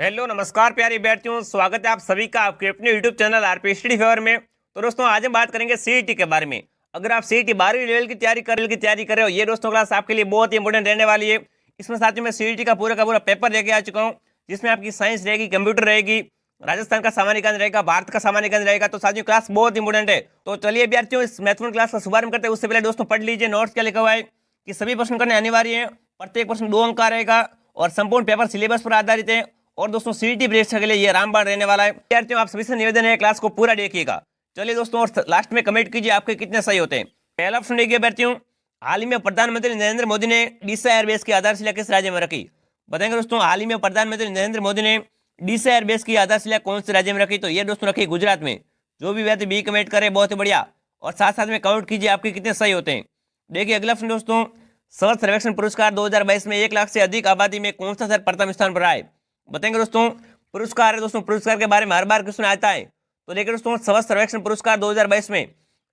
Hello नमस्कार प्यारे विद्यार्थियों, स्वागत है आप सभी का आपके अपने YouTube channel RP study favour में। तो दोस्तों आज हम बात करेंगे सीईटी के बारे में। अगर आप सीईटी 12वीं लेवल की तैयारी कर रहे हो, ये दोस्तों क्लास आपके लिए बहुत ही इंपॉर्टेंट रहने वाली है। इसमें साथ ही मैं सीईटी का पूरा पेपर लेके आ चुका हूँ, जिसमें आपकी साइंस रहेगी, कंप्यूटर रहेगी, राजस्थान का सामान्य ज्ञान रहेगा, भारत का सामान्य ज्ञान रहेगा। तो साथियों क्लास बहुत इंपॉर्टेंट है। तो चलिए विद्यार्थियों इस महत्वपूर्ण क्लास का शुभारंभ करते हैं। उससे पहले दोस्तों पढ़ लीजिए नोट्स क्या लिखा हुआ है कि सभी प्रश्न करने अनिवार्य है, प्रत्येक प्रश्न 2 अंक का रहेगा और संपूर्ण पेपर सिलेबस पर आधारित है। और दोस्तों सीईटी परीक्षा के लिए ये रामबाण रहने वाला है। विद्यार्थियों आप सभी से निवेदन है क्लास को पूरा देखिएगा। चलिए दोस्तों और लास्ट में कमेंट कीजिए आपके कितने सही होते हैं। पहला ऑप्शन देखिए विद्यार्थियों, हाल ही में प्रधानमंत्री नरेंद्र मोदी ने डीसा एयरबेस की आधारशिला किस राज्य में रखी? बताएंगे दोस्तों, हाल ही में प्रधानमंत्री नरेंद्र मोदी ने डीसा एयरबेस की आधारशिला कौन से राज्य में रखी? तो ये दोस्तों रखी गुजरात में। जो भी विद्यार्थी बी कमेंट करे बहुत ही बढ़िया, और साथ साथ में काउंट कीजिए आपके कितने सही होते हैं। देखिए अगला ऑप्शन दोस्तों, सर्च सर्वेक्षण पुरस्कार 2022 में 1 लाख से अधिक आबादी में कौन सा शहर प्रथम स्थान पर आए? बताएंगे दोस्तों, पुरस्कार है दोस्तों, पुरस्कार के बारे में हर बार क्वेश्चन आता है। तो देखिए दोस्तों, सर्च सर्वेक्षण पुरस्कार 2022 में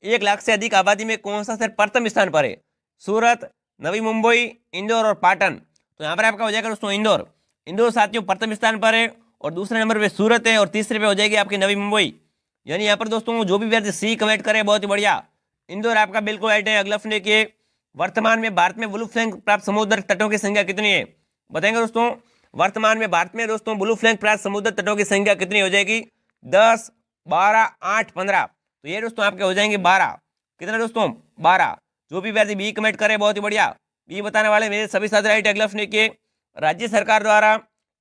1 लाख से अधिक आबादी में कौन सा शहर प्रथम स्थान पर है? सूरत, नवी मुंबई, इंदौर और पाटन। तो यहाँ पर आपका हो जाएगा दोस्तों इंदौर। इंदौर साथियों प्रथम स्थान पर है, और दूसरे नंबर पे सूरत है, और तीसरे पे हो जाएगी आपकी नवी मुंबई। यानी यहाँ पर दोस्तों जो भी विद्यार्थी सी कमेंट करे बहुत ही बढ़िया, इंदौर आपका बिल्कुल राइट है। अगला प्रश्न के वर्तमान में भारत में ब्लू फ्लैग प्राप्त समुद्र तटों की संख्या कितनी है? बताएंगे दोस्तों, वर्तमान में भारत में दोस्तों ब्लू फ्लैग प्राप्त समुद्र तटों की संख्या कितनी हो जाएगी? 10, 12, 8, 15। तो ये दोस्तों आपके हो जाएंगे 12। कितना दोस्तों? 12। जो भी विद्यार्थी बी कमेंट करे बहुत ही बढ़िया, बी बताने वाले मेरे सभी साथ राइट। अगला प्रश्न के राज्य सरकार द्वारा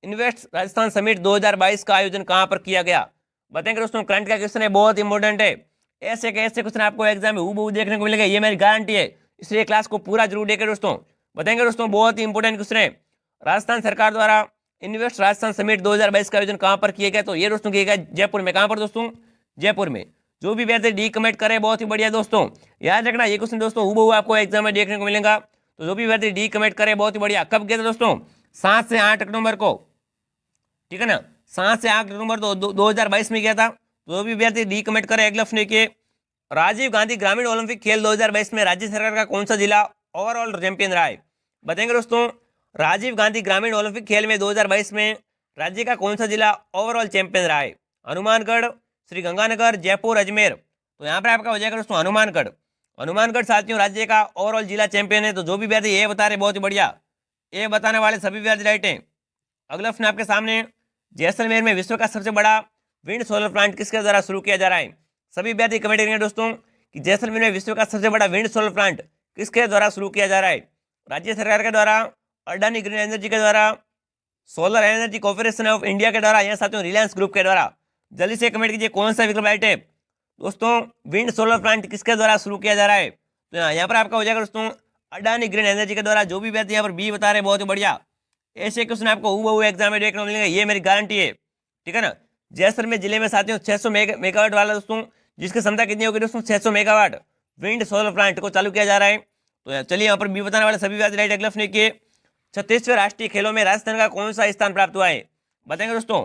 इन्वेस्ट राजस्थान समिट 2022 का आयोजन कहाँ पर किया गया? बताएंगे दोस्तों, करंट का क्वेश्चन है, बहुत इंपॉर्टेंट है। ऐसे कैसे क्वेश्चन आपको एग्जाम में हूबहू देखने को मिलेगा, ये मेरी गारंटी है। इसलिए क्लास को पूरा जरूर देखें दोस्तों। बताएंगे दोस्तों, बहुत ही इंपॉर्टेंट क्वेश्चन है। राजस्थान सरकार द्वारा इन्वेस्ट राजस्थान समिट 2022 का आयोजन कहाँ पर किया गया? तो ये दोस्तों किया गया जयपुर में। कहाँ पर दोस्तों? जयपुर में। जो भी विद्यार्थी डी कमेंट करे बहुत ही बढ़िया दोस्तों, याद रखना ये क्वेश्चन दोस्तों हूबहू आपको एग्जाम में देखने को मिलेगा। तो जो भी विद्यार्थी डी कमेंट करे बहुत ही बढ़िया। कब गया था दोस्तों? 7 से 8 अक्टूबर को, ठीक है ना, 7 से 8 अक्टूबर 2022 में गया था। तो जो भी विद्यार्थी डी कमेंट करे। अगला प्रश्न के राजीव गांधी ग्रामीण ओलंपिक खेल 2022 में राज्य सरकार का कौन सा जिला ओवरऑल चैंपियन रहा है? बताएंगे दोस्तों, राजीव गांधी ग्रामीण ओलंपिक खेल में 2022 में राज्य का कौन सा जिला ओवरऑल चैंपियन रहा है? हनुमानगढ़, श्री गंगानगर, जयपुर, अजमेर। तो यहाँ पर आपका हो जाएगा दोस्तों हनुमानगढ़। हनुमानगढ़ साथियों राज्य का ओवरऑल जिला चैंपियन है। तो जो भी विद्यार्थी ये बता रहे बहुत ही बढ़िया, ये बताने वाले सभी विद्यार्थी राइट हैं। अगला प्रश्न आपके सामने, जैसलमेर में विश्व का सबसे बड़ा विंड सोलर प्लांट किसके द्वारा शुरू किया जा रहा है? सभी विद्यार्थी कमेंट करेंगे दोस्तों कि जैसलमेर में विश्व का सबसे बड़ा विंड सोलर प्लांट किसके द्वारा शुरू किया जा रहा है? राज्य सरकार के द्वारा, अडानी ग्रीन एनर्जी के द्वारा, solar energy corporation of India के द्वारा, या साथियों रिलायंस ग्रुप के द्वारा। जल्दी से कमेंट कीजिए कौन सा विकल्प राइट है दोस्तों। विंड सोलर प्लांट किसके द्वारा शुरू किया जा रहा है? तो यहाँ पर आपका हो जाएगा दोस्तों अडानी ग्रीन एनर्जी के द्वारा। जो भी विद्यार्थी यहाँ पर बी बता रहे बहुत ही बढ़िया, ऐसे क्वेश्चन आपको हूबहू एग्जाम में देखने को मिलेगा, ये मेरी गारंटी है, ठीक है ना। जैसलमेर जिले में साथियों 600 मेगावाट वाला दोस्तों, जिसकी क्षमता कितनी होगी दोस्तों? 600 मेगावाट विंड सोलर प्लांट को चालू किया जा रहा है। तो चलिए यहाँ पर बी बताने वाले सभी बात राइट। अगला प्रश्न के 36वें राष्ट्रीय खेलों में राजस्थान का कौन सा स्थान प्राप्त हुआ है? बताएंगे दोस्तों,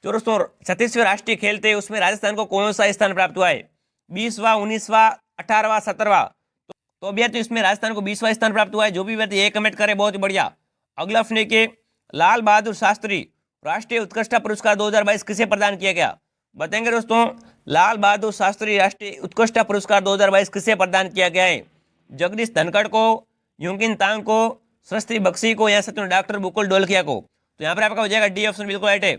जो दोस्तों 36वें राष्ट्रीय खेल थे उसमें राजस्थान को कौन सा स्थान प्राप्त हुआ है? 20वां, 19वां, 18वां, 17वां। तो अभी तो इसमें राजस्थान को 20वां स्थान प्राप्त हुआ है। जो भी व्यक्ति ये कमेंट करे बहुत ही बढ़िया। अगला प्रश्न के लाल बहादुर शास्त्री राष्ट्रीय उत्कृष्टता पुरस्कार 2022 किसे प्रदान किया गया? बताएंगे दोस्तों, लाल बहादुर शास्त्री राष्ट्रीय उत्कृष्टता पुरस्कार 2022 किसे प्रदान किया गया है? जगदीश धनखड़ को, यूकिन तांग को, सृष्टि बख्शी को, या सत्य डॉक्टर बुकुल डोलखिया को। तो यहाँ पर आपका हो जाएगा डी ऑप्शन बिल्कुल राइट है।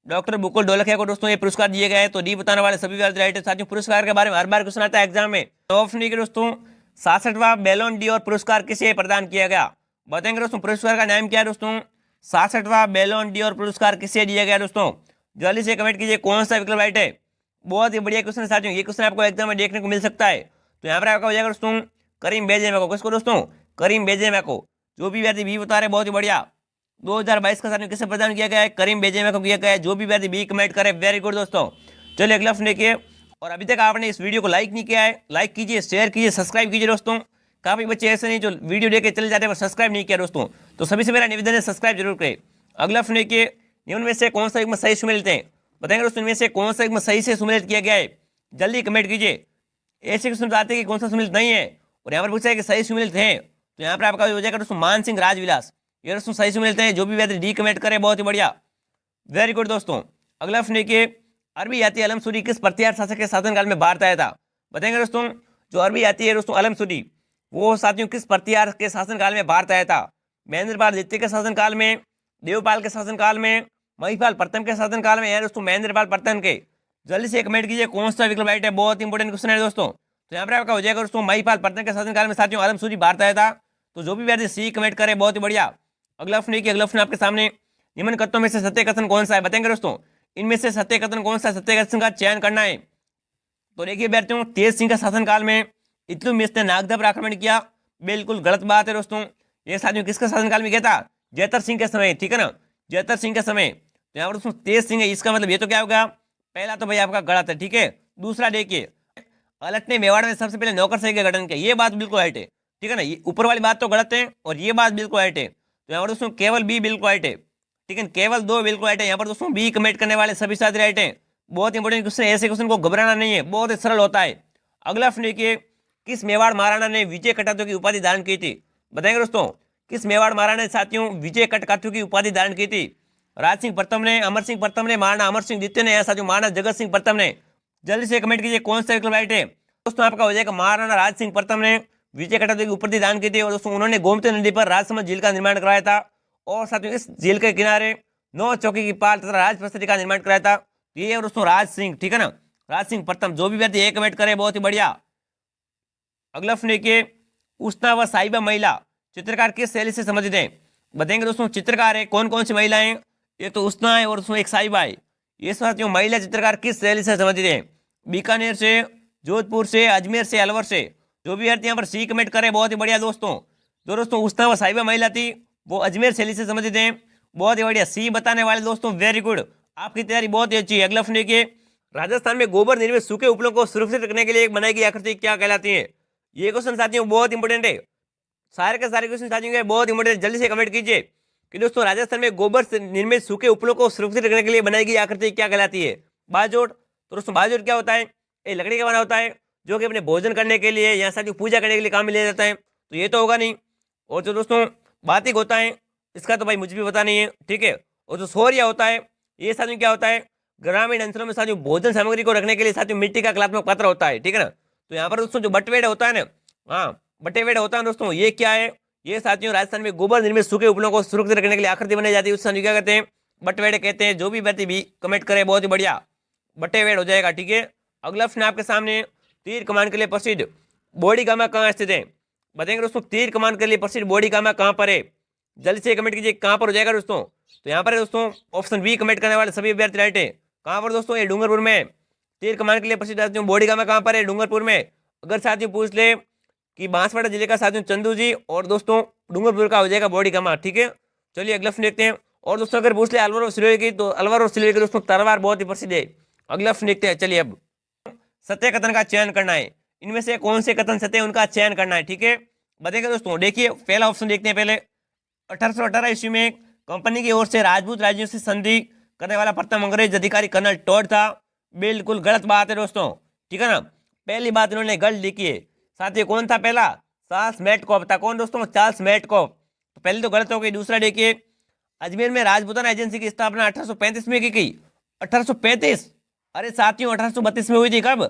डॉक्टर बुकुल डोलखिया को दोस्तों ये पुरस्कार दिए गए हैं। तो डी बताने वाले सभी राइट है। साथियों पुरस्कार के बारे में हर बार क्वेश्चन आता है एग्जाम में। तो ऑप्शन के दोस्तों 66वां बैलोन डी और पुरस्कार किसे प्रदान किया गया? बताएंगे दोस्तों, पुरस्कार का नाम क्या है दोस्तों? 66वां बैलोन डी और पुरस्कार किसे दिया गया दोस्तों? जल्दी से कमेंट कीजिए कौन सा विकल्प राइट है। बहुत ही बढ़िया क्वेश्चन है साथियों, ये क्वेश्चन आपको एग्जाम में देखने को मिल सकता है। तो यहाँ पर आपका हो जाएगा दोस्तों करीम बेंजेमा को। किसको दोस्तों? करीम बेंजेमा को। जो भी विद्यार्थी बी बता रहे बहुत ही बढ़िया, 2022 का साथियों किसे प्रदान किया गया है? करीम बेंजेमा को किया गया है। जो भी विद्यार्थी बी कमेंट करे वेरी गुड दोस्तों। चलिए अगला प्रश्न देखिए, और अभी तक आपने इस वीडियो को लाइक नहीं किया है, लाइक कीजिए, शेयर कीजिए, सब्सक्राइब कीजिए दोस्तों। काफी बच्चे ऐसे नहीं जो वीडियो देख के चले जाते हैं सब्सक्राइब नहीं किया दोस्तों, तो सभी से मेरा निवेदन है सब्सक्राइब जरूर करें। अगला प्रश्न देखिए, निम्न में से कौन सा युग्म सही सुमेलित है? बताएंगे दोस्तों इनमें से कौन सा युग्म सही से सुमेलित किया गया है? जल्दी कमेंट कीजिए। ऐसे क्वेश्चन बताते हैं कि कौन सा सुमेलित नहीं है, और यहाँ पर पूछा है कि सही सुमेलित है। तो यहाँ पर आपका हो जाएगा दोस्तों मान सिंह राजविलास, ये दोस्तों सही सुमेलित है। जो भी विद्यार्थी डी कमेंट करे बहुत ही बढ़िया। वेरी गुड दोस्तों। अगला प्रश्न देखिए, अरबी याती अलम सूरी किस प्रतिहार शासक के शासनकाल में भारत आया था? बताएंगे दोस्तों। जो अरबी याती है दोस्तों अलम सूरी, वो साथियों किस प्रतिहार के शासनकाल में भारत आया था? महेंद्रपाल द्वितीय के शासनकाल में, देवपाल के शासनकाल में, महिपाल प्रथम के शासनकाल में, या दोस्तों महेंद्रपाल प्रथम के? जल्दी से कमेंट कीजिए कौन सा विकल्प राइट है, बहुत इंपॉर्टेंट क्वेश्चन है दोस्तों। तो यहाँ पर आपका हो जाएगा दोस्तों महिपाल प्रथम के शासनकाल में साथियों अलम सूरी भारत आया था। तो जो भी विद्यार्थी सी कमेंट करे बहुत ही बढ़िया। अगला प्रश्न देखिए, अगला प्रश्न आपके सामने, निम्न कथनों में से सत्य कथन कौन सा है? बताएंगे दोस्तों। इनमें से सत्य कथन कौन सा? सत्य कथन का चयन करना है। तो देखिए विद्यार्थियों, तेज सिंह का शासनकाल में इल्तुतमिश ने नागदा पर आक्रमण किया, बिल्कुल गलत बात है दोस्तों। ये साथियों किसका शासनकाल में किया था? जयतर सिंह के समय, ठीक है ना, जयतर सिंह के समय। तो यहाँ पर दोस्तों तेज सिंह है, इसका मतलब ये तो क्या होगा? पहला तो भाई आपका गलत है, ठीक है। दूसरा देखिए, अलट ने मेवाड़ में सबसे पहले नौकरशाही का गठन किया, ये बात बिल्कुल राइट है, ठीक है ना। ये ऊपर वाली बात तो गलत है और ये बात बिल्कुल राइट है। तो यहाँ पर दोस्तों केवल बी बिल्कुल राइट है, ठीक है, केवल दो बिल्कुल राइट है। यहाँ पर दोस्तों बी कमेंट करने वाले सभी साथी राइट है। बहुत इंपॉर्टेंट क्वेश्चन, ऐसे क्वेश्चन को घबराना नहीं है, बहुत ही सरल होता है। अगला प्रश्न देखिए, किस मेवाड़ महाराणा ने विजय कटारियों की उपाधि धारण की थी? बताएंगे दोस्तों। किस मेवाड़ महाराणा ने साथियों विजय कटारियों की उपाधि धारण की थी? राज सिंह प्रथम ने, अमर सिंह प्रथम ने, महाराणा अमर सिंह द्वितीय ने, या साथियों महाराणा जगत सिंह प्रथम ने? जल्दी से कमेंट कीजिए कौन सा विकल्प राइट है। दोस्तों आपका हो जाएगा महाराणा राज सिंह प्रथम ने विजय कटारियों की उपाधि दान की थी, और दोस्तों उन्होंने गोमती नदी पर राजसमंद झील का निर्माण कराया था, और साथियों इस झील के किनारे 9 चौकी की पाल तथा राजप्रसति का निर्माण कराया था। ये है दोस्तों राज सिंह, ठीक है ना, राज सिंह प्रथम। जो भी व्यक्ति एक कमेंट करे बहुत ही बढ़िया। अगला प्रश्न देखिए, उष्णा व साहिबा महिला चित्रकार किस शैली से संबंधित है? बताएंगे दोस्तों। चित्रकार है कौन कौन सी महिलाएं? ये तो उष्णा है और उसमें एक साहिबा है। ये साथियों महिला चित्रकार किस शैली से संबंधित है? बीकानेर से, जोधपुर से, अजमेर से, अलवर से? जो भी व्यक्ति यहाँ पर सी कमेंट करे बहुत ही बढ़िया दोस्तों। जो दोस्तों उष्णा व साहिबा महिला थी वो अजमेर शैली से संबंधित है, बहुत ही बढ़िया, सी बताने वाले दोस्तों, वेरी गुड, आपकी तैयारी बहुत ही अच्छी है। अगला प्रश्न देखिए, राजस्थान में गोबर निर्मित सूखे उपलों को सुरक्षित रखने के लिए एक बनाई गई आकृति क्या कहलाती है? ये क्वेश्चन साथियों बहुत इंपॉर्टेंट है, सारे के सारे क्वेश्चन साथियों बहुत इंपॉर्टेंट है। जल्दी से कमेंट कीजिए कि दोस्तों राजस्थान में गोबर से निर्मित सूखे उपलों को सुरक्षित रखने के लिए बनाई गई आकृति क्या कहलाती है? बाजोट। तो दोस्तों बाजोट क्या होता है? ये लकड़ी का बना होता है, जो कि अपने भोजन करने के लिए या साथियों पूजा करने के लिए काम में लिया जाता है, तो ये तो होगा नहीं। और जो दोस्तों बातिक होता है, इसका तो भाई मुझे भी पता नहीं है, ठीक है। और जो सौरिया होता है, ये साथियों क्या होता है? ग्रामीण अंचलों में साथियों भोजन सामग्री को रखने के लिए साथियों मिट्टी का कलात्मक पात्र होता है, ठीक है ना। तो यहाँ पर दोस्तों जो बटवेड़ होता है ना, हाँ बटेवेड़ होता है दोस्तों, ये क्या है? ये साथियों राजस्थान में गोबर निर्मित सूखे उपलों को सुरक्षित रखने के लिए आकृति बनाई जाती है, उस साथियों क्या कहते हैं? बटवेड़ कहते हैं। जो भी व्यक्ति भी कमेंट करे बहुत ही बढ़िया, बटेवेड़ हो जाएगा, ठीक है। अगला प्रश्न आपके सामने, तीर कमान के लिए प्रसिद्ध बोडीगामा कहाँ स्थित है? बताएंगे दोस्तों। तीर कमान के लिए प्रसिद्ध बोडीगामा कहाँ पर है? जल्दी से कमेंट कीजिए कहाँ पर हो जाएगा दोस्तों। तो यहाँ पर है दोस्तों ऑप्शन बी कमेंट करने वाले सभी विद्यार्थी राइट है। कहाँ पर दोस्तों? ये डूंगरपुर में। तीर कमान के लिए प्रसिद्ध बोडीगामा कहाँ पर है? डूंगरपुर में। अगर साथियों पूछ ले कि बांसवाड़ा जिले का साथियों चंदू जी, और दोस्तों डूंगरपुर का हो जाएगा बोडीगामा, ठीक है। चलिए अगला प्रश्न देखते हैं। और दोस्तों अगर पूछ ले अलवर और सिरोही की, तो अलवर और सिरोही की दोस्तों तलवार बहुत ही प्रसिद्ध है। अगला प्रश्न देखते हैं। चलिए अब सत्य कथन का चयन करना है, इनमें से कौन से कथन सत्य उनका चयन करना है, ठीक है। बताइएगा दोस्तों। देखिए पहला ऑप्शन देखते हैं पहले। 1818 ईस्वी में कंपनी की ओर से राजपूत राज्यों से संधि करने वाला प्रथम अंग्रेज अधिकारी कर्नल टॉड था, बिल्कुल गलत बात है दोस्तों, ठीक है ना। पहली बात इन्होंने गलत लिखी है। साथ ही कौन था पहला? चार्ल्स मेटकॉफ था। कौन दोस्तों? Charles Metcalfe. तो पहले तो गलत हो गई। दूसरा देखिए, अजमेर में राजपूताना एजेंसी की स्थापना 1835 में की गई। 1835? अरे साथियों 1832 में हुई थी। कब?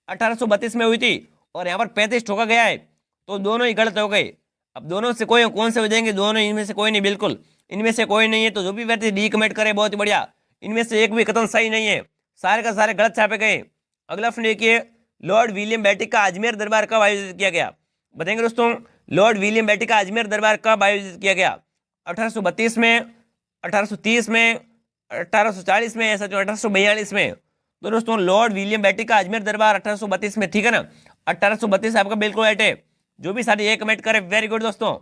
1832 में हुई थी, और यहाँ पर 35 ठोका गया है, तो दोनों ही गलत हो गए। अब दोनों से कोई कौन से हो जाएंगे? दोनों, इनमें से कोई नहीं, बिल्कुल इनमें से कोई नहीं है। तो जो भी व्यक्ति डी कमेंट करे बहुत ही बढ़िया, इनमें से एक भी कथन सही नहीं है, सारे का सारे गलत छापे गए। अगला प्रश्न देखिए, लॉर्ड विलियम बेंटिक का अजमेर दरबार कब आयोजित किया गया? बताएंगे दोस्तों। लॉर्ड विलियम बेंटिक का अजमेर दरबार कब आयोजित किया गया? 1832 में, 1830 में, 1840 में, ऐसा 1842 में? तो दोस्तों लॉर्ड विलियम बेंटिक का अजमेर दरबार 1832 में, ठीक है ना। 1832 आपका बिल्कुल राइट है। जो भी साथी एक कमेंट करे वेरी गुड दोस्तों,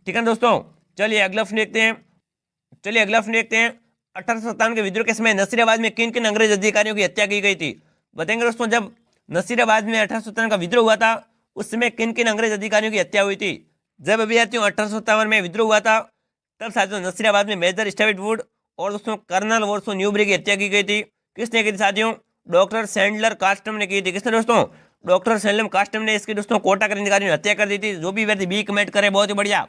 ठीक है दोस्तों। चलिए अगला प्रश्न देखते हैं। 1857 के विद्रोह के समय नसीराबाद में किन किन अंग्रेज अधिकारियों की हत्या की गई थी? बताएंगे दोस्तों। जब नसीराबाद में 1857 का विद्रोह हुआ था, उस समय किन किन अंग्रेज अधिकारियों की हत्या हुई थी? जब अभ्यर्थियों 1857 में विद्रोह हुआ था, तब साथियों नसीराबाद में मेजर स्टेविट वुड और दोस्तों कर्नल वॉर्सो न्यूबरी की हत्या की गई थी। किसने की थी साथियों? डॉक्टर सैंडलर कास्टम ने की थी। किसने दोस्तों? डॉक्टर सैंडलर कास्टम ने इसकी दोस्तों कोटा के अधिकारियों ने हत्या कर दी थी। जो भी व्यक्ति बी कमेंट करे बहुत ही बढ़िया,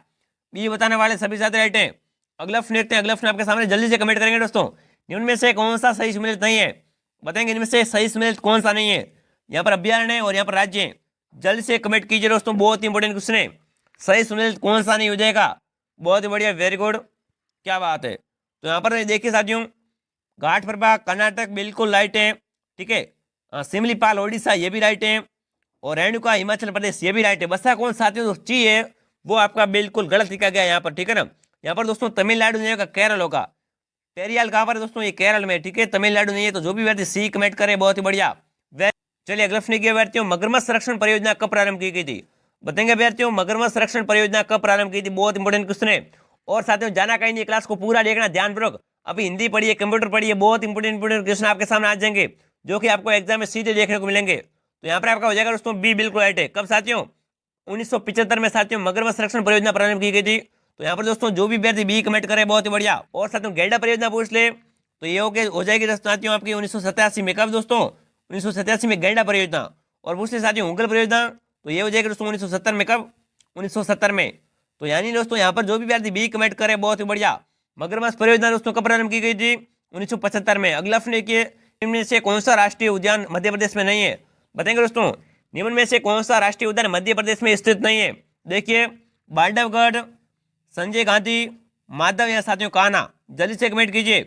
बी बताने वाले सभी साथी राइट हैं। अगला प्रश्न देखते हैं। अगला प्रश्न आपके सामने, जल्दी से कमेंट करेंगे दोस्तों। निम्न में से कौन सा सही सम्मिलित नहीं है? बताएंगे इनमें से सही सम्मिलित कौन सा नहीं है। यहाँ पर अभ्यारण्य और यहाँ पर राज्य है। जल्दी से कमेंट कीजिए दोस्तों, बहुत इंपॉर्टेंट क्वेश्चन है। सही सम्मिलित कौन सा नहीं हो जाएगा? बहुत ही बढ़िया, वेरी गुड, क्या बात है। तो यहाँ पर देखिए साथियों, घाट प्रभाग कर्नाटक बिल्कुल राइट है, ठीक है। सिमलीपाल ओडिशा ये भी राइट है, और रेणुका हिमाचल प्रदेश ये भी राइट है। बसा कौन साथियों ची है वो आपका बिल्कुल गलत लिखा गया यहाँ पर, ठीक है ना। यहाँ पर दोस्तों तमिलनाडु नहीं होगा, केरल होगा। पेरियाल कहाँ पर है दोस्तों? ये केरल में, ठीक है, तमिलनाडु नहीं है। तो जो भी व्यक्ति सी कमेंट करे बहुत ही बढ़िया। चलिए अगला प्रश्न किया व्यक्तियों, मगरमच्छ संरक्षण परियोजना कब प्रारंभ की गई थी? बताएंगे व्यक्तियों, मगरमच्छ संरक्षण परियोजना कब प्रारंभ की थी? बहुत इंपॉर्टेंट क्वेश्चन है। और साथियों जाना कहीं नहीं, क्लास को पूरा देखना ध्यानपूर्वक। अभी हिंदी पढ़िए, कंप्यूटर पढ़िए, बहुत इंपॉर्टेंट क्वेश्चन आपके सामने आ जाएंगे जो कि आपको एग्जाम में सीधे देखने को मिलेंगे। तो यहाँ पर आपका हो जाएगा दोस्तों बी बिल्कुल राइट है। कब साथियों? 1975 में साथियों मगरमच्छ संरक्षण परियोजना प्रारंभ की गई थी। तो यहाँ पर दोस्तों जो भी विद्यार्थी बी कमेंट करे बहुत ही बढ़िया। और साथियों गैंडा परियोजना पूछ ले तो ये हो जाएगी साथियों आपकी 1987 में। कब दोस्तों? 1987 में गैंडा परियोजना। और पूछ ले साथियों उंगल परियोजना, तो ये हो जाएगी दोस्तों 1970 में। कब? 1970 में। तो यानी दोस्तों यहाँ पर जो भी विद्यार्थी बी कमेंट करे बहुत ही बढ़िया। मगरमच्छ परियोजना दोस्तों कब प्रारंभ की गई थी? 1975 में। अगला प्रश्न देखिए, निम्न से कौन सा राष्ट्रीय उद्यान मध्य प्रदेश में नहीं है? बताएंगे दोस्तों, निम्न में से कौन सा राष्ट्रीय उद्यान मध्य प्रदेश में स्थित नहीं है? देखिए, बांधवगढ़, संजय गांधी, माधव या साथियों कान्हा। जल्दी से कमेंट कीजिए,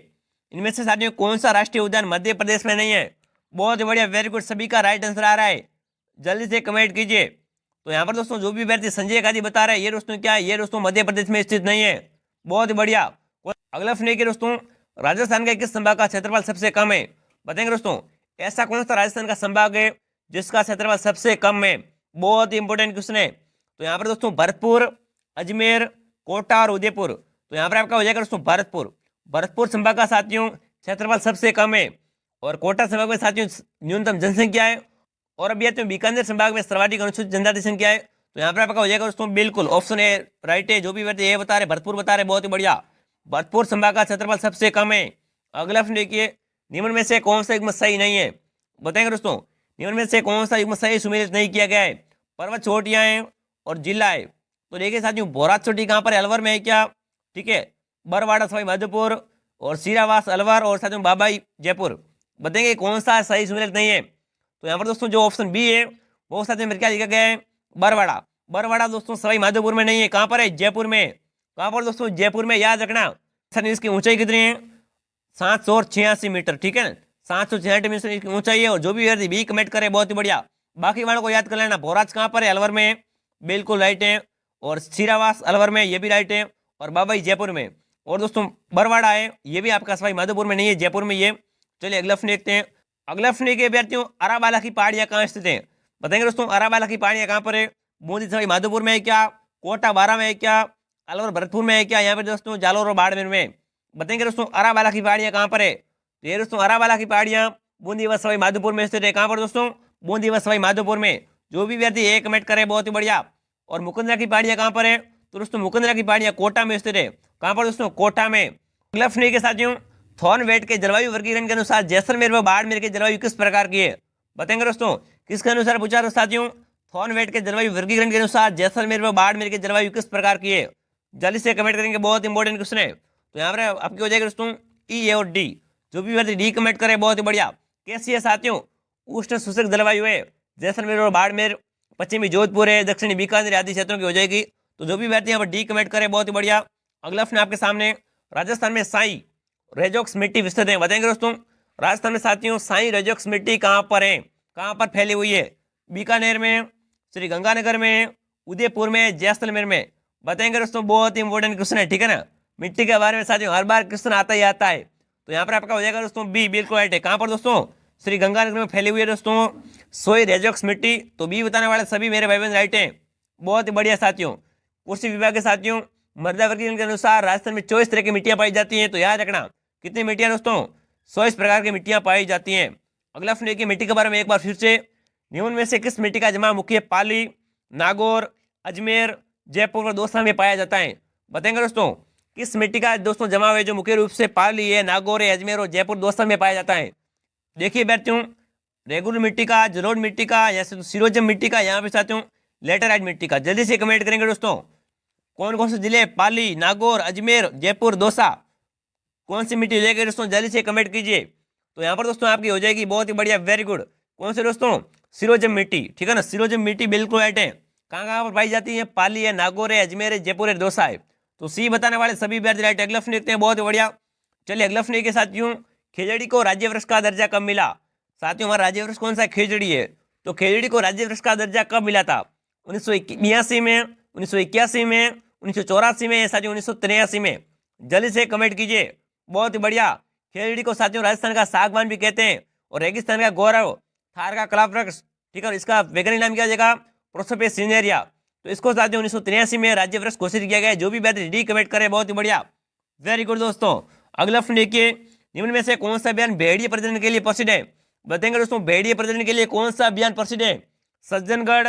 इनमें से साथियों कौन सा राष्ट्रीय उद्यान मध्य प्रदेश में नहीं है? बहुत बढ़िया, वेरी गुड, सभी का राइट आंसर आ रहा है। जल्दी से कमेंट कीजिए। तो यहाँ पर दोस्तों जो भी व्यक्ति संजय गांधी बता रहे हैं ये दोस्तों क्या है? ये दोस्तों मध्य प्रदेश में स्थित नहीं है। बहुत बढ़िया। अगला प्रश्न है कि दोस्तों राजस्थान के किस संभाग का क्षेत्रफल सबसे कम है? बताएंगे दोस्तों, ऐसा कौन सा राजस्थान का संभाग है जिसका क्षेत्रफल सबसे कम है? बहुत ही इंपॉर्टेंट क्वेश्चन है। तो यहाँ पर दोस्तों भरतपुर, अजमेर, कोटा और उदयपुर। तो यहाँ पर आपका हो जाएगा दोस्तों भरतपुर संभाग का साथियों क्षेत्रफल सबसे कम है। और कोटा संभाग में साथियों न्यूनतम जनसंख्या है। और अभी बीकानेर संभाग में सर्वाधिक अनुसूचित जनजाति संख्या है। तो यहाँ पर आपका हो जाएगा दोस्तों बिल्कुल ऑप्शन ए राइट है। जो भी व्यक्ति ये बता रहे भरतपुर बता रहे बहुत ही बढ़िया। भरतपुर संभाग का क्षेत्रफल सबसे कम है। अगला प्रश्न देखिए, निम्न में से कौन सा युग्म सही नहीं है? बताएंगे दोस्तों, निम्न में से कौन सा युग्म सही सुमेलित नहीं किया गया है? पर्वत चोटियां हैं और जिला है। तो देखिए साथियों बोरात चोटी कहाँ पर है? अलवर में है क्या? ठीक है, बरवाड़ा सवाई माधोपुर और सीरावास अलवर और साथियों बाबाई जयपुर। बताएंगे कौन सा सही सुमेलित नहीं है? तो यहाँ पर दोस्तों जो ऑप्शन बी है वो साथियों मेरे क्या लिखा गया है? बरवाड़ा दोस्तों सवाई माधोपुर में नहीं है। कहाँ पर है? जयपुर में। कहाँ पर दोस्तों? जयपुर में। याद रखना सर, इसकी ऊंचाई कितनी है? 786 मीटर, ठीक है ना, 786 मीटर की ऊंचाई है। और जो भी विद्यार्थी बी कमेंट करे बहुत ही बढ़िया। बाकी वालों को याद कर लेना। बोराज कहाँ पर है? अलवर में, बिल्कुल राइट है। और सीरावास अलवर में, ये भी राइट है। और बाबाई जयपुर में। और दोस्तों बरवाड़ा है, ये भी आपका सवाई माधोपुर में नहीं है, जयपुर में ये। चलिए अगला प्रश्न देखते हैं। अगला प्रश्न के विद्यार्थियों, अराबाला की पहाड़ियां कहाँ स्थित है? बताएंगे दोस्तों अराबाला की पहाड़ियां कहाँ पर है? बूंदी सवाई माधोपुर में है क्या? कोटा बारा में है क्या? अलवर भरतपुर में है क्या? यहाँ पे दोस्तों जालोर और बाड़मेर में। बताएंगे दोस्तों अराबाला की पहाड़ियां कहाँ पर है? तो ये दोस्तों अराबाला की पहाड़ियां बूंदी व सवाई माधोपुर में स्थित है। कहाँ पर दोस्तों? बूंदी व सवाई माधोपुर में। जो भी विद्यार्थी एक कमेंट करे बहुत ही बढ़िया। और मुकुंदरा की पहाड़ियां कहाँ पर है? तो दोस्तों मुकुंदरा की पहाड़ियां कोटा में स्थित है। कहाँ पर दोस्तों? कोटा में। अगला प्रश्न के साथियों, थॉर्नवेट के जलवायु वर्गीकरण के अनुसार जैसलमेर व बाड़मेर के जलवायु किस प्रकार की है? बताएंगे दोस्तों किसके अनुसार पूछा था साथियों? थॉर्नवेट के जलवायु वर्गीकरण के अनुसार जैसलमेर व बाड़मेर के जलवायु किस प्रकार की है? जल्दी से कमेंट करेंगे, बहुत इंपॉर्टेंट क्वेश्चन है। तो यहाँ पर आपकी हो जाएगी दोस्तों ई और डी। जो भी व्यक्ति डी कमेंट करे बहुत ही बढ़िया। कैसी है साथियों? उष्ण शुष्क जलवायु है जैसलमेर और बाड़मेर, पश्चिमी जोधपुर है, दक्षिणी बीकानेर आदि क्षेत्रों की हो जाएगी। तो जो भी व्यक्ति यहाँ पर डी कमेंट करे बहुत ही बढ़िया। अगला प्रश्न आपके सामने, राजस्थान में साई रेजोक्स मिट्टी विस्तृत है। बताएंगे दोस्तों राजस्थान में साथियों साई रेजोक्स मिट्टी कहाँ पर है? कहाँ पर फैली हुई है? बीकानेर में, श्री गंगानगर में, उदयपुर में, जैसलमेर में। बताएंगे दोस्तों, बहुत इंपॉर्टेंट क्वेश्चन है, ठीक है ना। मिट्टी के बारे में साथियों हर बार क्वेश्चन आता ही आता है। तो यहाँ पर आपका हो जाएगा दोस्तों बी बिल्कुल राइट है। कहाँ पर दोस्तों? श्री गंगानगर में फैली हुई है दोस्तों सोई रेजोक्स मिट्टी। तो बी बताने वाले सभी मेरे भाई बहन राइट है। बहुत ही बढ़िया साथियों। कृषि विभाग के साथियों मृदा वर्गीकरण के अनुसार राजस्थान में 24 तरह की मिट्टियां पाई जाती हैं। तो याद रखना कितनी मिट्टियां दोस्तों? 24 प्रकार की मिट्टियां पाई जाती हैं। अगला प्रश्न है कि मिट्टी के बारे में एक बार फिर से, निम्न में से किस मिट्टी का जमा मुख्य पाली, नागौर, अजमेर, जयपुर और दौसा में पाया जाता है? बताएंगे दोस्तों किस मिट्टी का दोस्तों जमा है जो मुख्य रूप से पाली है, नागौर है, अजमेर और जयपुर दौसा में पाया जाता है? देखिए बैठती रेगुलर मिट्टी का, जलोढ़ मिट्टी का या सिरोजम मिट्टी का, यहाँ पे साथियों लेटेराइट मिट्टी का। जल्दी से कमेंट करेंगे दोस्तों कौन कौन से जिले? पाली, नागौर, अजमेर, जयपुर, दौसा। कौन सी मिट्टी लेके दोस्तों जल्दी से कमेंट कीजिए। तो यहाँ पर दोस्तों आपकी हो जाएगी बहुत ही बढ़िया, वेरी गुड। कौन से दोस्तों? सिरोजम मिट्टी, ठीक है ना, सिरोजम मिट्टी बिल्कुल राइट है। कहाँ कहाँ पर पाई जाती है? पाली है, नागौर है, अजमेर है, जयपुर है, दौसा है। तो सी बताने वाले सभी विद्यार्थी राइट। अगला प्रश्न देखते हैं, बहुत ही बढ़िया। चलिए अगला प्रश्न के साथियों, खेजड़ी को राज्य वृक्ष का दर्जा कब मिला? साथियों हमारा राज्य वृक्ष कौन सा? खेजड़ी है। तो खेजड़ी को राज्य वृक्ष का दर्जा कब मिला था? 1982 में, 1981 में, 1984 में, साथियों 1983 में। जल्दी से कमेंट कीजिए। बहुत ही बढ़िया। खेजड़ी को साथियों राजस्थान का सागवान भी कहते हैं और रेगिस्तान का गौरव, थार का कला वृक्ष, ठीक है। और इसका वैज्ञानिक नाम क्या हो जाएगा? प्रोसोपियस सिनेरिया। तो इसको साथियों 1983 में राज्य वृक्ष घोषित किया गया है। जो भी विद्यार्थी डी कमेंट करे, बहुत ही बढ़िया, वेरी गुड दोस्तों। अगला प्रश्न देखिए, निम्न में से कौन सा अभियान भेड़िया प्रजनन के लिए प्रसिद्ध है? बताएंगे दोस्तों, भेड़िया प्रजनन के लिए कौन सा अभियान प्रसिद्ध है? सज्जनगढ़,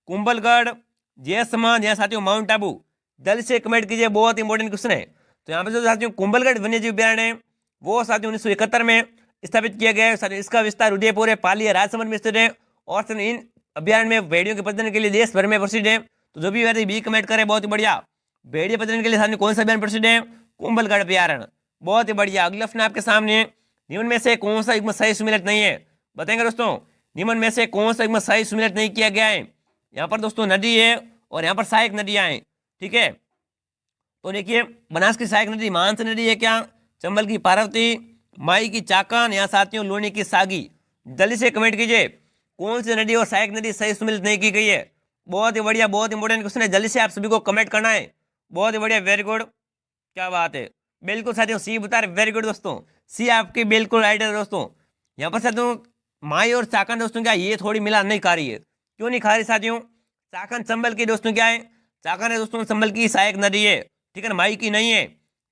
कुंभलगढ़, जैसलमेर या साथियों माउंट आबू? जल्दी से कमेंट कीजिए, बहुत इंपॉर्टेंट क्वेश्चन है। तो यहाँ पे जो साथियों कुंभलगढ़ वन्यजीव अभ्यारण्य है वो साथियों 1971 में स्थापित किया गया है। इसका विस्तार उदयपुर है, पाली है, राजसमंद में स्थित है। और इन अभ्यारण्य में भेड़ियों के प्रजनन के लिए देश भर में प्रसिद्ध है। तो जो भी विद्यार्थी बी कमेंट करे, बहुत ही बढ़िया। भेड़िया प्रजनन के लिए साथियों कौन सा अभियान प्रसिद्ध है? कुंभलगढ़ अभ्यारण्य, बहुत ही बढ़िया। अगला प्रश्न आपके सामने, निम्न में से कौन सा युग्म सही सुमेलित नहीं है? बताएंगे दोस्तों, निम्न में से कौन सा युग्म सही सुमेलित नहीं किया गया है? यहाँ पर दोस्तों नदी है और यहाँ पर सहायक नदियां हैं, ठीक है। तो देखिए, बनास की सहायक नदी मानस नदी है क्या? चंबल की पार्वती, माई की चाकन या साथियों लोनी की सागी? जल्दी से कमेंट कीजिए, कौन सी नदी और सहायक नदी सही सुमेलित नहीं की गई है? बहुत ही बढ़िया, बहुत इंपॉर्टेंट क्वेश्चन है। जल्दी से आप सभी को कमेंट करना है। बहुत ही बढ़िया, वेरी गुड, क्या बात है। बिल्कुल साथियों सी बता रहे, वेरी गुड दोस्तों, सी आपकी बिल्कुल राइट है दोस्तों। यहाँ पर साथियों माई और चाकन दोस्तों क्या ये थोड़ी मिला नहीं खा रही है? क्यों नहीं खा रही साथियों? चाकन चंबल की दोस्तों क्या है? चाकन है दोस्तों चंबल की सहायक नदी है, ठीक है ना, माई की नहीं है।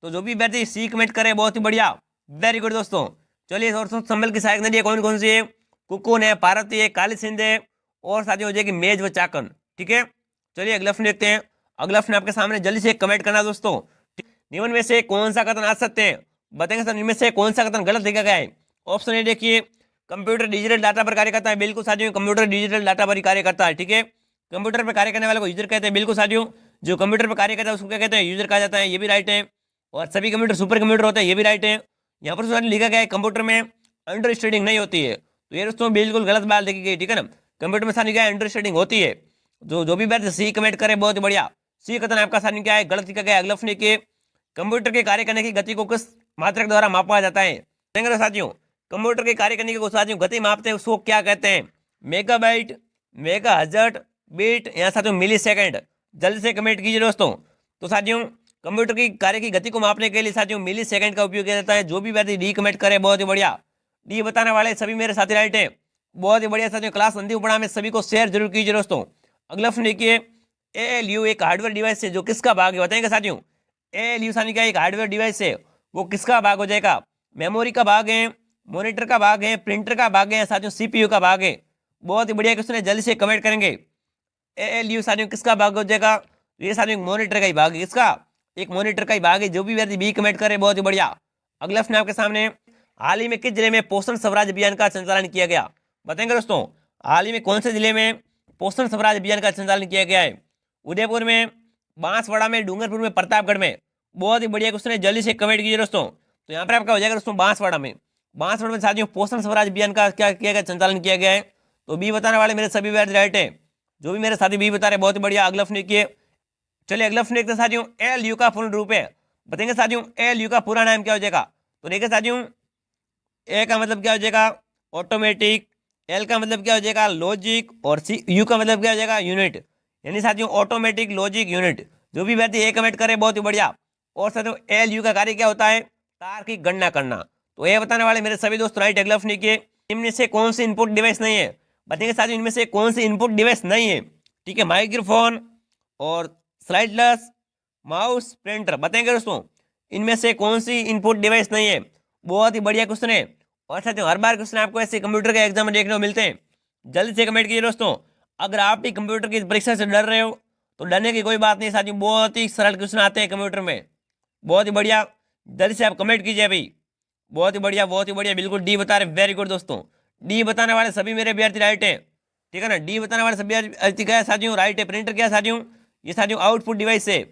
तो जो भी विद्यार्थी सी कमेंट करे, बहुत ही बढ़िया, वेरी गुड दोस्तों। चलिए दोस्तों, चंबल की सहायक नदी है कौन कौन सी है? कुकुन है, पार्वती है, काली सिंध है और साथियों हो जाएगी मेज व चाकन, ठीक है। चलिए अगला प्रश्न देखते हैं। अगला प्रश्न आपके सामने, जल्दी से कमेंट करना दोस्तों। निम्न में से कौन सा कथन आ सकते हैं? बताएंगे सर, निम्न में से कौन सा कथन गलत लिखा गया है? ऑप्शन ए देखिए, कंप्यूटर डिजिटल डाटा पर कार्य करता है। बिल्कुल साथियों, कंप्यूटर डिजिटल डाटा पर ही कार्य करता है, ठीक है। कंप्यूटर पर कार्य करने वाले को यूजर कहते हैं। बिल्कुल साथियों, जो कंप्यूटर पर कार्य करता है उसको क्या कहते हैं? यूजर कहा जाता है, ये भी राइट है। और सभी कंप्यूटर सुपर कंप्यूटर होते हैं, ये भी राइट है। यहाँ पर लिखा गया है कंप्यूटर में अंडर स्टडिंग नहीं होती है, तो ये दोस्तों बिल्कुल गलत बात लिखी गई, ठीक है ना। कंप्यूटर में साथ क्या है? अंडर स्टडिंग होती है। जो भी बात सी कमेंट करे, बहुत ही बढ़िया। सी कथन आपका साथ क्या है? गलत लिखा गया है। अगला प्रश्न के, कंप्यूटर के कार्य करने की गति को किस मात्रक द्वारा मापा जाता है? देखेंगे साथियों, कंप्यूटर के कार्य करने की साथियों गति मापते हैं, उसको क्या कहते हैं? मेगाबाइट, मेगा हर्ट्ज, बीट या साथियों मिली सेकेंड? जल्दी से कमेंट कीजिए दोस्तों। तो साथियों कंप्यूटर की कार्य की गति को मापने के लिए साथियों मिली सेकेंड का उपयोग किया जाता है। जो भी व्यक्ति डी कमेंट करे, बहुत ही बढ़िया। डी बताने वाले सभी मेरे साथी राइट है, बहुत ही बढ़िया साथियों। क्लास अंतिम पढ़ा में सभी को शेयर जरूर कीजिए दोस्तों। अगला प्रश्न देखिए, ALU एक हार्डवेयर डिवाइस है जो किसका भाग है? बताएंगे साथियों, ALU सानी क्या एक हार्डवेयर डिवाइस है, वो किसका भाग हो जाएगा? मेमोरी का भाग है, मॉनिटर का भाग है, प्रिंटर का भाग है, साथियों CPU का भाग है? बहुत ही बढ़िया क्वेश्चन है, जल्दी से कमेंट करेंगे। ALU साथियों किसका भाग हो जाएगा? ये साथियों मॉनिटर का ही भाग है, किसका? एक मॉनिटर का ही भाग है। जो भी व्यक्ति बी कमेंट करे, बहुत ही बढ़िया। अगला प्रश्न आपके सामने, हाल ही में किस जिले में पोषण स्वराज अभियान का संचालन किया गया? बताएंगे दोस्तों, हाल ही में कौन से जिले में पोषण स्वराज अभियान का संचालन किया गया है? उदयपुर में, बांसवाड़ा में, डूंगरपुर में, प्रतापगढ़ में? बहुत ही बढ़िया क्वेश्चन है, जल्दी से कमेंट कीजिए दोस्तों। तो यहाँ पर आपका हो जाएगा दोस्तों बांसवाड़ा में। बांसवाड़ा में साथियों पोषण स्वराज अभियान का क्या किया गया? संचालन किया गया है। तो बी बताने वाले मेरे सभी विद्यार्थी राइट है। जो भी मेरे साथी बी बता रहे, बहुत ही बढ़िया। अगला प्रश्न किए, चलिए अगला प्रश्न देखते हैं साथियों, ALU का पूर्ण रूप है। बताएंगे साथियों, ALU का पूरा नाम क्या हो जाएगा? तो देखिए साथियों, ए का मतलब क्या हो जाएगा? ऑटोमेटिक, एल का मतलब क्या हो जाएगा? लॉजिक, और यू का मतलब क्या हो जाएगा? यूनिट। यानी साथियों ऑटोमेटिक, लॉजिक, यूनिट। जो भी व्यक्ति ए कमेंट करे, बहुत ही बढ़िया। और साथियों ALU का कार्य क्या होता है? तार्किक गणना करना। तो ये बताने वाले मेरे सभी दोस्त राइट। अगला प्रश्न के, इनमें से कौन सी इनपुट डिवाइस नहीं है? बताएंगे साथियों, इनमें से कौन सी इनपुट डिवाइस नहीं है? ठीक है, माइक्रोफोन और स्लाइडलेस, माउस, प्रिंटर। बताएंगे दोस्तों, इनमें से कौन सी इनपुट डिवाइस नहीं है? बहुत ही बढ़िया क्वेश्चन है। और साथियों हर बार क्वेश्चन आपको ऐसे कंप्यूटर के एग्जाम में देखने को मिलते हैं। जल्दी से कमेंट कीजिए दोस्तों। अगर आप भी कंप्यूटर की परीक्षा से डर रहे हो तो डरने की कोई बात नहीं साथियों, बहुत ही सरल क्वेश्चन आते हैं कंप्यूटर में। बहुत ही बढ़िया, जल्दी से आप कमेंट कीजिए भाई। बहुत ही बढ़िया, बहुत ही बढ़िया। बिल्कुल डी बता रहे, वेरी गुड दोस्तों। डी बताने वाले सभी मेरे विद्यार्थी राइट है, ठीक है ना। डी बताने वाले सभी विद्यार्थी क्या है साथियों? राइट है। प्रिंटर क्या है साथियों? ये साथियों आउटपुट डिवाइस है।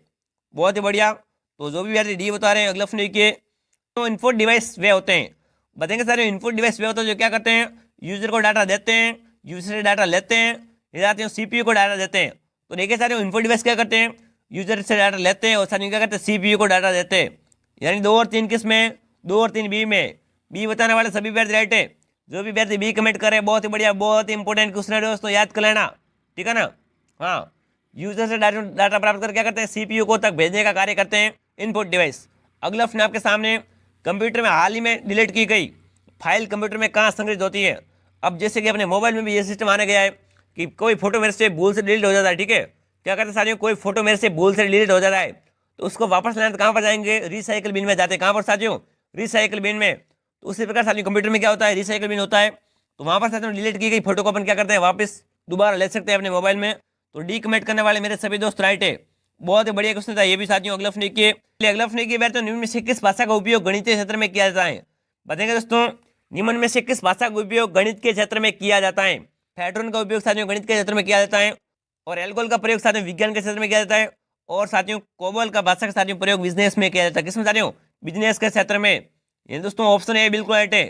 बहुत ही बढ़िया। तो जो भी विद्यार्थी डी बता रहे हैं, अगला प्रश्न देखिए, तो इनपुट डिवाइस वे होते हैं। बताएंगे सारे इनपुट डिवाइस वे होते हैं जो क्या करते हैं, यूजर को डाटा देते हैं, यूजर से डाटा लेते हैं, ये जाते हैं सीपीयू को डाटा देते हैं। तो देखिए सारे इनपुट डिवाइस क्या करते हैं, यूजर से डाटा लेते हैं और सारे क्या करते हैं, सीपीयू को डाटा देते हैं। यानी 2 और 3 किस में, 2 और 3 बी में। बी बताने वाले सभी विद्यार्थी राइट है। जो भी विद्यार्थी बी कमेंट करे बहुत ही बढ़िया, बहुत ही इंपॉर्टेंट क्वेश्चन है दोस्तों, याद कर लेना, ठीक है ना। हाँ, यूजर से डाटा प्राप्त कर क्या करते हैं, सीपीयू को तक भेजने का कार्य करते हैं इनपुट डिवाइस। अगला ऑप्शन आपके सामने, कंप्यूटर में हाल ही में डिलीट की गई फाइल कंप्यूटर में कहाँ संग्रहित होती है। अब जैसे कि अपने मोबाइल में भी ये सिस्टम आने गया है कि कोई फोटो मेरे से भूल से डिलीट हो जाता है, ठीक है, क्या करते हैं साथियों, कोई फोटो मेरे से भूल से डिलीट हो जाता है तो उसको वापस लाना कहाँ पर जाएंगे, रिसाइकल बिन में जाते हैं। कहाँ पर साथियों, रिसाइकल बिन में। तो उसी प्रकार साथियों कंप्यूटर में क्या होता है, रिसाइकल बिन होता है। तो वहाँ पर साथियों डिलीट की गई फोटो को अपन क्या करते हैं, वापस दोबारा ले सकते हैं अपने मोबाइल में। तो डी कमेंट करने वाले मेरे सभी दोस्त राइट है। बहुत ही बढ़िया क्वेश्चन था ये भी साथियों। अगला प्रश्न देखिए, अगला प्रश्न देखिए तो निम्न में से किस भाषा का उपयोग गणितीय क्षेत्र में किया जाता है। बताएंगे दोस्तों, निम्न में से किस भाषा का उपयोग गणित के क्षेत्र में किया जाता है। पैटर्न का उपयोग साथियों गणित के क्षेत्र में किया जाता है, और एल्गोल का प्रयोग साथियों विज्ञान के क्षेत्र में किया जाता है, और साथियों कोबोल का भाषा का साथियों प्रयोग बिजनेस में किया जाता है। किसमें साथियों, बिजनेस के क्षेत्र में। ये दोस्तों ऑप्शन ए बिल्कुल राइट है।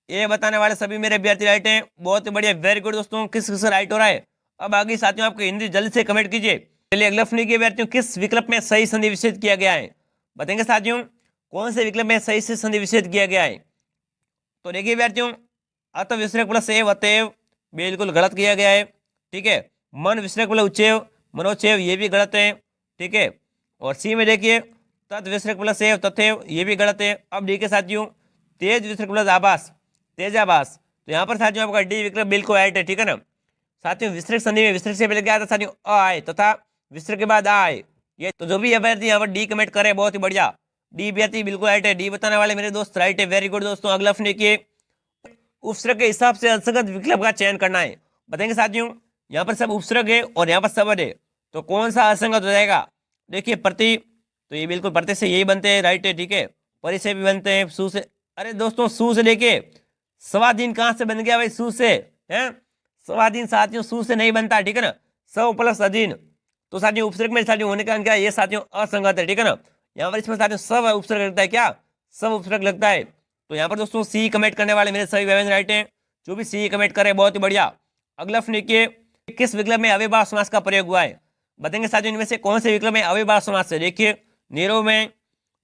ये बताने वाले सभी मेरे विद्यार्थी राइट हैं, बहुत ही बढ़िया, वेरी गुड दोस्तों। किस किस राइट हो रहा है। अब आगे साथियों आपको हिंदी जल्दी से कमेंट कीजिए। चलिए अगला प्रश्न के विद्यार्थियों, किस विकल्प में सही संधि विच्छेद किया गया है। बताएंगे साथियों कौन से विकल्प में सही से संधि विच्छेद किया गया है। तो देखिए विद्यार्थियों, अत विसर्ग प्लस एव अतएव बिल्कुल गलत किया गया है, ठीक है। मन विसर्ग प्लस उच्चेव मनोचेव ये भी गलत है, ठीक है। और सी में देखिए तत् विसर्ग प्लस एव तथेव ये भी गलत है। अब देखिए साथियों, तेज विसर्ग प्लस आभास तेजाभास, तो यहाँ पर साथियों आपका डी विकल्प बिल्कुल राइट है, ठीक है ना। साथियों विसर्ग संधि में विसर्ग से पहले क्या आता साथियों, अ आए तथा विसर्ग के बाद आ आए। ये तो जो भी अभ्यर्थी यहाँ पर डी कमेंट करे बहुत ही बढ़िया, डी अभ्यर्थी बिल्कुल राइट है। डी बताने वाले मेरे दोस्त राइट है, वेरी गुड दोस्तों। अगला प्रश्न देखिए, उपसर्ग के हिसाब से असंगत विकल्प का चयन करना है। बताएंगे साथियों, यहाँ पर सब उपसर्ग है और यहाँ पर शब्द है, तो कौन सा असंगत हो जाएगा। देखिए प्रति, तो ये बिल्कुल प्रति से यही बनते हैं, राइट है, ठीक है। परि से भी बनते हैं, सु से, अरे दोस्तों सु से देखिए स्वाधीन कहाँ से बन गया भाई, सु से है। स्वाधीन साथियों सु से नहीं बनता, ठीक है ना। स्व प्लस अधीन, तो साथियों उपसर्ग में साथियों होने का क्या, ये साथियों असंगत है, ठीक है ना। यहाँ पर इसमें साथियों सब उपसर्ग लगता है, क्या सब उपसर्ग लगता है। तो यहाँ पर दोस्तों सी कमेंट करने वाले मेरे सभी भाई राइट हैं, जो भी सी कमेंट करे बहुत ही बढ़िया। अगला प्रश्न देखिए, किस विकल्प में अव्ययभाव समास का प्रयोग हुआ है। बताएंगे साथियों इनमें से कौन से विकल्प में अव्ययभाव समास है। देखिए नीरव में,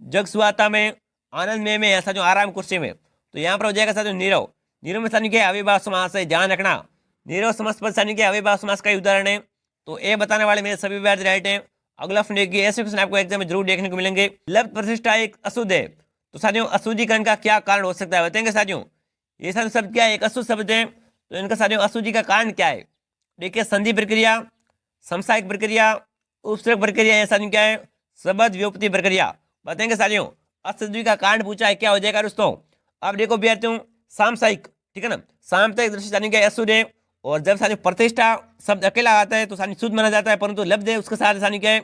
जग सुहाता में, आनंद में या साथियों आराम कुर्सी में। तो यहाँ पर हो जाएगा साथियों नीरव। नीरव में साथियों क्या अव्ययभाव समास है, ध्यान रखना। नीरव समास पर साथियों क्या अव्ययभाव समास का उदाहरण है, तो ए बताने वाले मेरे सभी विद्यार्थी राइट हैं। अगला प्रश्न देखिए, ऐसे क्वेश्चन आपको एग्जाम में जरूर देखने को मिलेंगे। लब्ध प्रतिष्ठा एक अशुद्ध है, तो साथियों अशुद्धिकरण का क्या कारण हो सकता है। बताएंगे साथियों, ये सारे शब्द क्या है, एक अशुद्ध शब्द है, तो इनका साथियों अशुद्धि का कारण क्या है। देखिए संधि प्रक्रिया, समसायिक प्रक्रिया, उपसर्ग प्रक्रिया, या साथियों क्या है, शब्द व्युत्पत्ति प्रक्रिया। बताएंगे साथियों अशुद्धि का कारण पूछा है, क्या हो जाएगा दोस्तों। अब देखो विद्यार्थियों सामसायिक, ठीक है ना, सामसायिक दृष्टि साथियों क्या अशुद्ध है, और जब साथियों प्रतिष्ठा शब्द अकेला आता है तो साथियों शुद्ध माना जाता है, परंतु लब्ध है उसके साथ साथियों क्या है,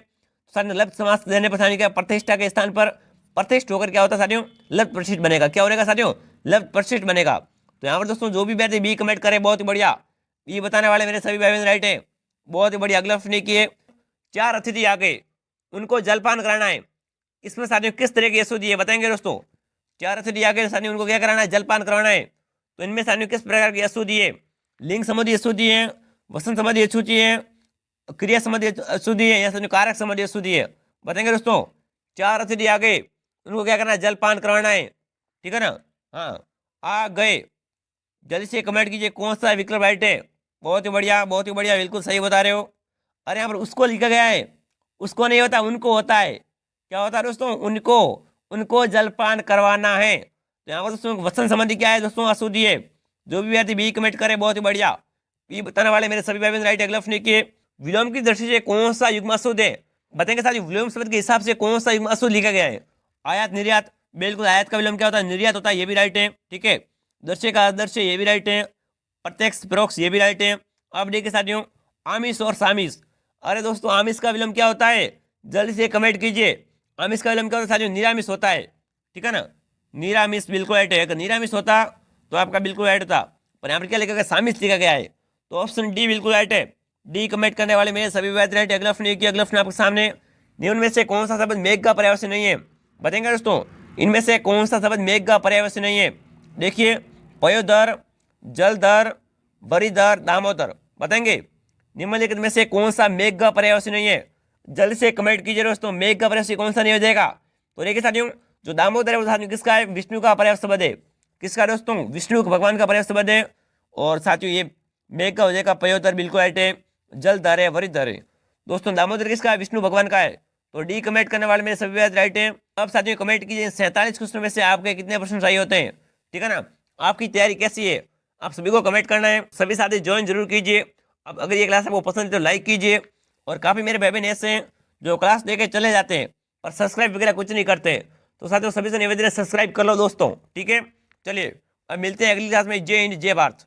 साथियों लब्ध समास देने पर साथियों क्या प्रतिष्ठा के स्थान पर प्रतिष्ठ होकर क्या होता है साथियों, लब्ध प्रतिष्ठ बनेगा। क्या होगा साथियों, लब्ध प्रतिष्ठ बनेगा। तो यहाँ पर दोस्तों जो भी विद्यार्थी बी कमेंट करे बहुत ही बढ़िया, ये बताने वाले मेरे सभी भाई बहन राइट है, बहुत ही बढ़िया। अगला प्रश्न किए, 4 अतिथि आ गए, उनको जलपान कराना है, इसमें साथियों किस तरह की अशुद्धि है। बताएंगे दोस्तों 4 अतिथि आ गए साथियों, उनको क्या कराना है, जलपान कराना है, तो इनमें साथियों किस प्रकार की अशुद्धि है। लिंग संबंधी अशुद्धि है, वचन संबंधी अशुद्धि है, क्रिया संबंधी अशुद्धि है, या साथियों कारक संबंधी अशुद्धि है। बताएंगे दोस्तों 4 अतिथि आ गए, उनको क्या करना है, जलपान करवाना है, ठीक है ना। हाँ आ गए, जल्दी से कमेंट कीजिए कौन सा विकल्प राइट है। बहुत ही बढ़िया, बहुत ही बढ़िया, बिल्कुल सही बता रहे हो। अरे यहाँ पर उसको लिखा गया है, उसको नहीं होता, उनको होता है। क्या होता है दोस्तों, उनको, उनको जलपान करवाना है। तो यहाँ पर दोस्तों वचन संबंधी क्या है दोस्तों, अशुद्धि है। जो भी विद्यार्थी बी कमेंट करे बहुत ही बढ़िया, बी बताने वाले मेरे सभी भाई बहन राइट। अगला प्रश्न के, विलोम की दृष्टि से कौन सा युग्म अशुद्ध है। बताएंगे साथियों विलोम शब्द के हिसाब से कौन सा युग्म अशुद्ध लिखा गया है। आयात निर्यात, बिल्कुल आयात का विलोम क्या होता है, निर्यात होता है, ये भी राइट है, ठीक है। दृश्य का आदर्श ये भी राइट है, प्रत्यक्ष परोक्ष ये भी राइट है। अब देखिए साथियों आमिष और सामिष, अरे दोस्तों आमिष का विलोम क्या होता है, जल्दी से कमेंट कीजिए। आमिष का विलोम क्या होता है साथियों, निरामिष होता है, ठीक है ना। निरामिष बिल्कुल राइट है, अगर निरामिष होता तो आपका बिल्कुल राइट होता, पर यहाँ पर क्या लिखा गया, सामिष लिखा गया है, तो ऑप्शन डी बिल्कुल राइट है। डी कमेंट करने वाले मेरे सभी बात राइट। अगला प्रश्न, अगला प्रश्न आपके सामने, निम्न में से कौन सा शब्द मेघ का पर्यायवाची नहीं है। बताएंगे दोस्तों इनमें से कौन सा शब्द मेघ का पर्यायवाची नहीं है? देखिए, पयोदर, जलधर, वरिधर, दामोदर। बताएंगे निम्नलिखित में से कौन सा मेघ का पर्यायवाची नहीं है? जल्द से कमेंट कीजिए दोस्तों, मेघ का पर्यायवाची कौन सा नहीं हो जाएगा? तो देखिए साथियों, जो दामोदर है वो साथियों किसका है? विष्णु का पर्यायवाची शब्द है। किसका दोस्तों? विष्णु भगवान का पर्यायवाची शब्द है। और साथियों ये मेघ का हो जाएगा पयोदर, बिल्कुल राइट है। जलधर है, वरिधर है। दोस्तों दामोदर किसका है? विष्णु भगवान का है। तो डी कमेंट करने वाले मेरे सभी बात राइट है। अब साथियों कमेंट कीजिए 47 क्वेश्चन में से आपके कितने प्रश्न सही होते हैं, ठीक है ना? आपकी तैयारी कैसी है? आप सभी को कमेंट करना है। सभी साथी ज्वाइन जरूर कीजिए। अब अगर ये क्लास आपको पसंद है तो लाइक कीजिए। और काफ़ी मेरे भाई बहन ऐसे हैं जो क्लास देके चले जाते हैं और सब्सक्राइब वगैरह कुछ नहीं करते। तो साथियों सभी से निवेदन है सब्सक्राइब कर लो दोस्तों, ठीक है? चलिए अब मिलते हैं अगली क्लास में। जय हिंद, जय भारत।